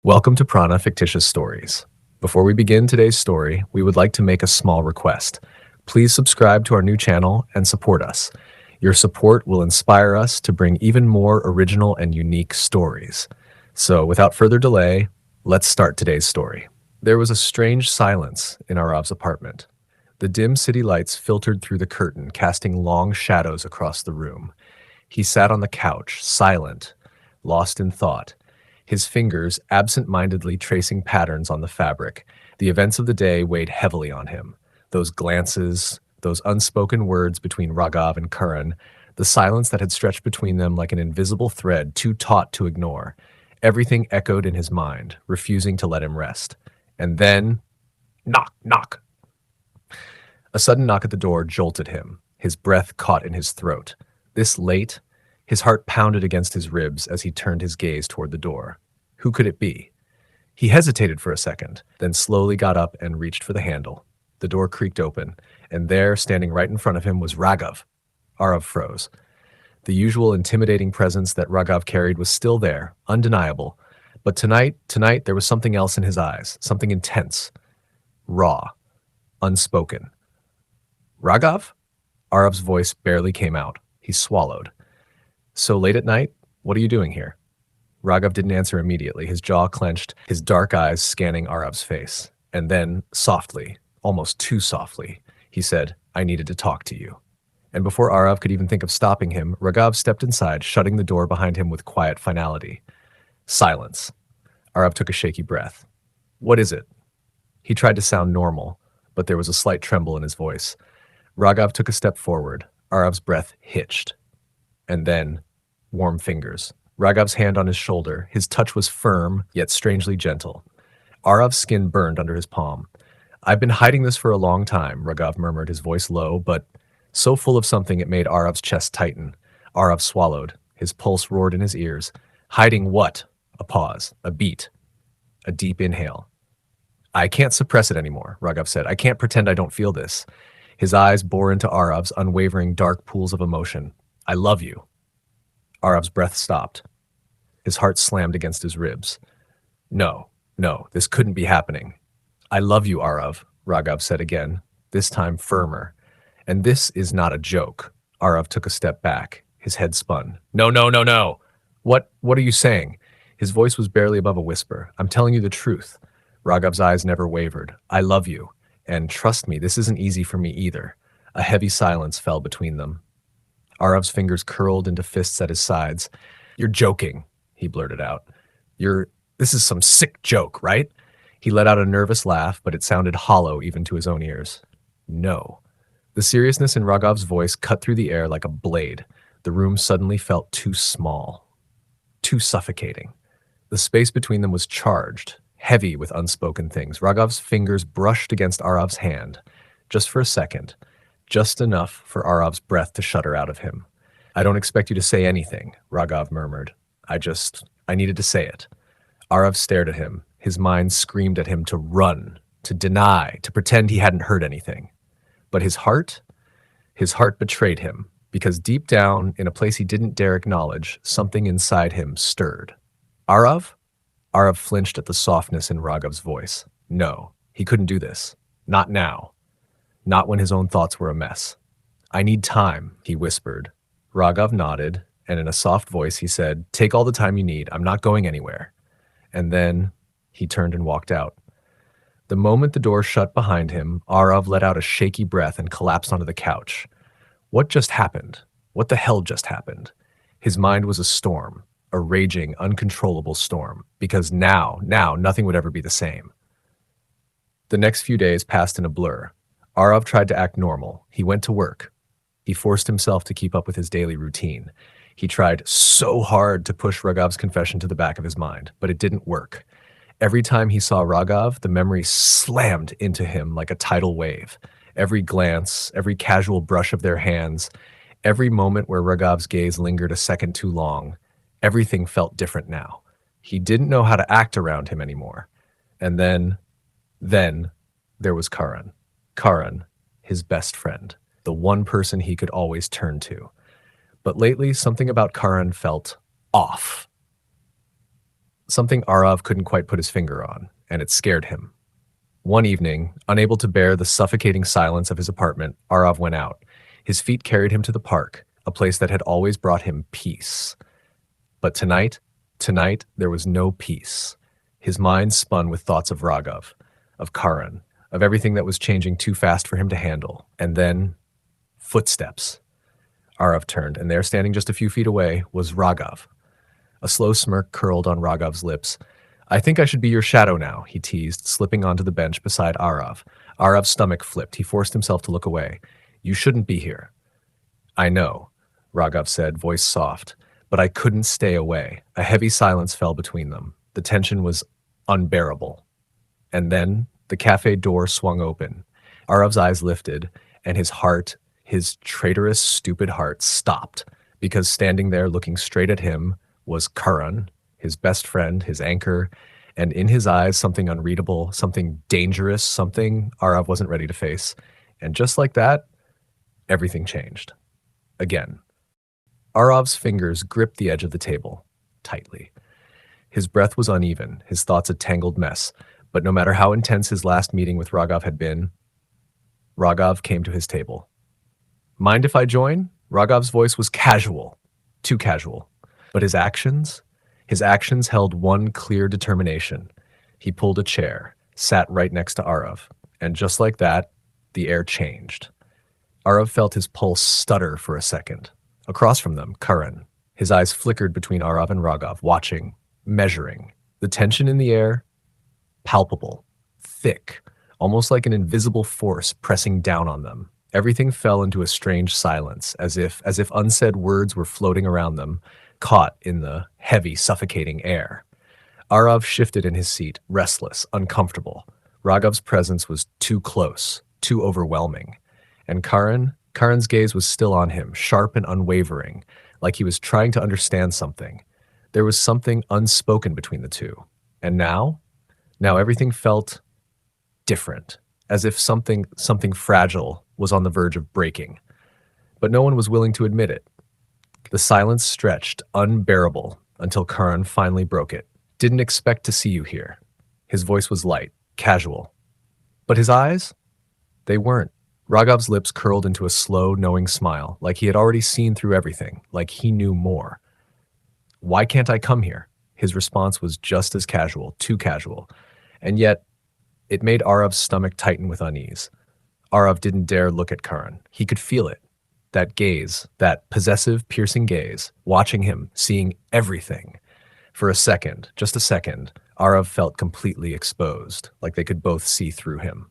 Welcome to Prana Fictitious Stories. Before we begin today's story, we would like to make a small request. Please subscribe to our new channel and support us. Your support will inspire us to bring even more original and unique stories. So, without further delay, let's start today's story. There was a strange silence in Arav's apartment. The dim city lights filtered through the curtain, casting long shadows across the room. He sat on the couch, silent, lost in thought, his fingers absent-mindedly tracing patterns on the fabric. The events of the day weighed heavily on him. Those glances, those unspoken words between Raghav and Karan, the silence that had stretched between them like an invisible thread too taut to ignore. Everything echoed in his mind, refusing to let him rest. And then, knock, knock. A sudden knock at the door jolted him. His breath caught in his throat. This late, his heart pounded against his ribs as he turned his gaze toward the door. Who could it be? He hesitated for a second, then slowly got up and reached for the handle. The door creaked open, and there, standing right in front of him, was Raghav. Arav froze. The usual intimidating presence that Raghav carried was still there, undeniable. But tonight, there was something else in his eyes, something intense, raw, unspoken. Raghav? Arav's voice barely came out. He swallowed. So late at night? What are you doing here? Raghav didn't answer immediately, his jaw clenched, his dark eyes scanning Arav's face. And then, softly, almost too softly, he said, I needed to talk to you. And before Arav could even think of stopping him, Raghav stepped inside, shutting the door behind him with quiet finality. Silence. Arav took a shaky breath. What is it? He tried to sound normal, but there was a slight tremble in his voice. Raghav took a step forward. Arav's breath hitched. And then, warm fingers. Raghav's hand on his shoulder. His touch was firm, yet strangely gentle. Arav's skin burned under his palm. I've been hiding this for a long time, Raghav murmured, his voice low, but so full of something it made Arav's chest tighten. Arav swallowed. His pulse roared in his ears. Hiding what? A pause. A beat. A deep inhale. I can't suppress it anymore, Raghav said. I can't pretend I don't feel this. His eyes bore into Arav's unwavering dark pools of emotion. I love you. Arav's breath stopped. His heart slammed against his ribs. No, this couldn't be happening. I love you, Arav, Raghav said again, this time firmer. And this is not a joke. Arav took a step back. His head spun. No. What are you saying? His voice was barely above a whisper. I'm telling you the truth. Raghav's eyes never wavered. I love you. And trust me, this isn't easy for me either. A heavy silence fell between them. Arav's fingers curled into fists at his sides. You're joking, he blurted out. This is some sick joke, right? He let out a nervous laugh, but it sounded hollow even to his own ears. No. The seriousness in Raghav's voice cut through the air like a blade. The room suddenly felt too small, too suffocating. The space between them was charged, heavy with unspoken things. Raghav's fingers brushed against Arav's hand, just for a second. Just enough for Arav's breath to shudder out of him. I don't expect you to say anything, Raghav murmured. I needed to say it. Arav stared at him. His mind screamed at him to run, to deny, to pretend he hadn't heard anything. But his heart betrayed him, because deep down, in a place he didn't dare acknowledge, something inside him stirred. Arav? Arav flinched at the softness in Raghav's voice. No, he couldn't do this. Not now. Not when his own thoughts were a mess. I need time, he whispered. Raghav nodded, and in a soft voice he said, Take all the time you need. I'm not going anywhere. And then he turned and walked out. The moment the door shut behind him, Arav let out a shaky breath and collapsed onto the couch. What just happened? What the hell just happened? His mind was a storm, a raging, uncontrollable storm, because now, nothing would ever be the same. The next few days passed in a blur. Arav tried to act normal. He went to work. He forced himself to keep up with his daily routine. He tried so hard to push Raghav's confession to the back of his mind, but it didn't work. Every time he saw Raghav, the memory slammed into him like a tidal wave. Every glance, every casual brush of their hands, every moment where Raghav's gaze lingered a second too long, everything felt different now. He didn't know how to act around him anymore. And then there was Karan. Karan, his best friend, the one person he could always turn to. But lately, something about Karan felt off. something Arav couldn't quite put his finger on, and it scared him. One evening, unable to bear the suffocating silence of his apartment, Arav went out. His feet carried him to the park, a place that had always brought him peace. But tonight, there was no peace. His mind spun with thoughts of Raghav, of Karan, of everything that was changing too fast for him to handle. And then, footsteps. Arav turned, and there, standing just a few feet away, was Raghav. A slow smirk curled on Raghav's lips. "I think I should be your shadow now," he teased, slipping onto the bench beside Arav. Arav's stomach flipped. He forced himself to look away. "You shouldn't be here." "I know," Raghav said, voice soft, but I couldn't stay away. A heavy silence fell between them. The tension was unbearable. And then the cafe door swung open. Arav's eyes lifted, and his heart, his traitorous, stupid heart, stopped, because standing there looking straight at him was Karan, his best friend, his anchor, and in his eyes something unreadable, something dangerous, something Arav wasn't ready to face. And just like that, everything changed. Again. Arav's fingers gripped the edge of the table, tightly. His breath was uneven, his thoughts a tangled mess, but no matter how intense his last meeting with Raghav had been, Raghav came to his table. "Mind if I join?" Raghav's voice was casual, too casual. But his actions held one clear determination. He pulled a chair, sat right next to Arav, and just like that, the air changed. Arav felt his pulse stutter for a second. Across from them, Karan. His eyes flickered between Arav and Raghav, watching, measuring. The tension in the air, palpable, thick, almost like an invisible force pressing down on them. Everything fell into a strange silence, as if unsaid words were floating around them, caught in the heavy, suffocating air. Arav shifted in his seat, restless, uncomfortable. Raghav's presence was too close, too overwhelming. And Karan's gaze was still on him, sharp and unwavering, like he was trying to understand something. There was something unspoken between the two. And now everything felt different, as if something fragile was on the verge of breaking. But no one was willing to admit it. The silence stretched, unbearable, until Karan finally broke it. "Didn't expect to see you here." His voice was light, casual. But his eyes? They weren't. Raghav's lips curled into a slow, knowing smile, like he had already seen through everything, like he knew more. "Why can't I come here?" His response was just as casual, too casual. And yet, it made Arav's stomach tighten with unease. Arav didn't dare look at Karan. He could feel it. That gaze, that possessive, piercing gaze, watching him, seeing everything. For a second, just a second, Arav felt completely exposed, like they could both see through him.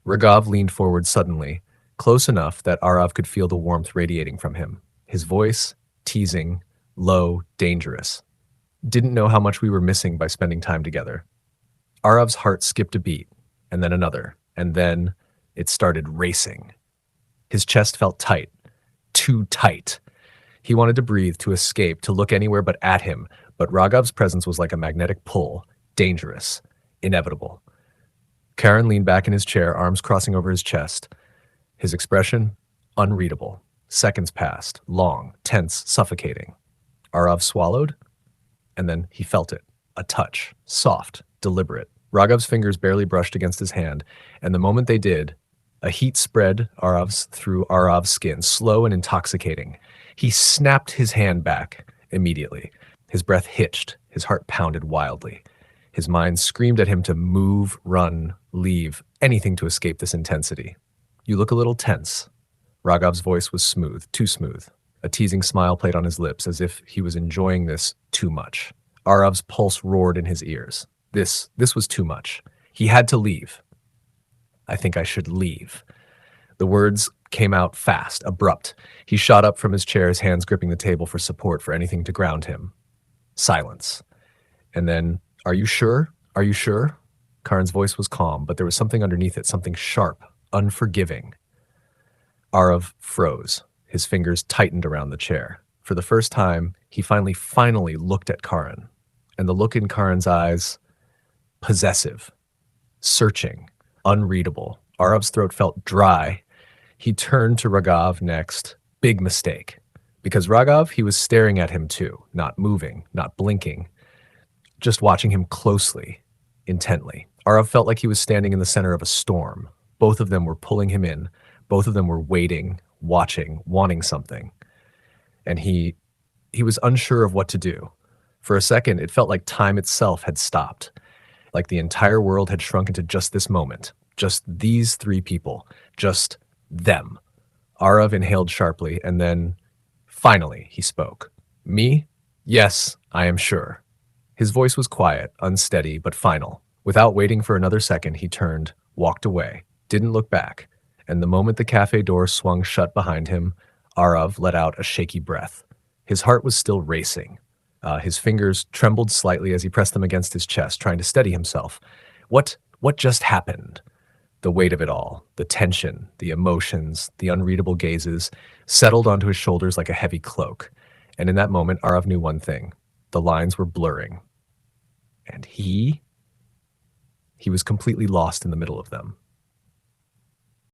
Raghav leaned forward suddenly, close enough that Arav could feel the warmth radiating from him. His voice, teasing, low, dangerous. "Didn't know how much we were missing by spending time together." Arav's heart skipped a beat, and then another, and then it started racing. His chest felt tight, too tight. He wanted to breathe, to escape, to look anywhere but at him, but Raghav's presence was like a magnetic pull, dangerous, inevitable. Karan leaned back in his chair, arms crossing over his chest. His expression, unreadable. Seconds passed, long, tense, suffocating. Arav swallowed, and then he felt it. A touch, soft, deliberate. Raghav's fingers barely brushed against his hand, and the moment they did, a heat spread through Arav's skin, slow and intoxicating. He snapped his hand back immediately. His breath hitched, his heart pounded wildly. His mind screamed at him to move, run, leave, anything to escape this intensity. "You look a little tense." Raghav's voice was smooth, too smooth. A teasing smile played on his lips, as if he was enjoying this too much. Arav's pulse roared in his ears. This was too much. He had to leave. "I think I should leave." The words came out fast, abrupt. He shot up from his chair, his hands gripping the table for support, for anything to ground him. Silence. And then, "Are you sure? Are you sure?" Karan's voice was calm, but there was something underneath it, something sharp, unforgiving. Arav froze. His fingers tightened around the chair. For the first time, he finally looked at Karan. And the look in Karan's eyes, possessive, searching, unreadable. Arav's throat felt dry. He turned to Raghav next. Big mistake. Because Raghav, he was staring at him too, not moving, not blinking. just watching him closely, intently. Arav felt like he was standing in the center of a storm. Both of them were pulling him in. Both of them were waiting, watching, wanting something. And he was unsure of what to do. For a second, it felt like time itself had stopped, like the entire world had shrunk into just this moment, just these three people, just them. Arav inhaled sharply, and then, finally, he spoke. Me? Yes, I am sure. His voice was quiet, unsteady, but final. Without waiting for another second, he turned, walked away, didn't look back, and the moment the cafe door swung shut behind him, Arav let out a shaky breath. His heart was still racing. His fingers trembled slightly as he pressed them against his chest, trying to steady himself. What just happened? The weight of it all, the tension, the emotions, the unreadable gazes, settled onto his shoulders like a heavy cloak. And in that moment, Arav knew one thing. The lines were blurring. And he was completely lost in the middle of them.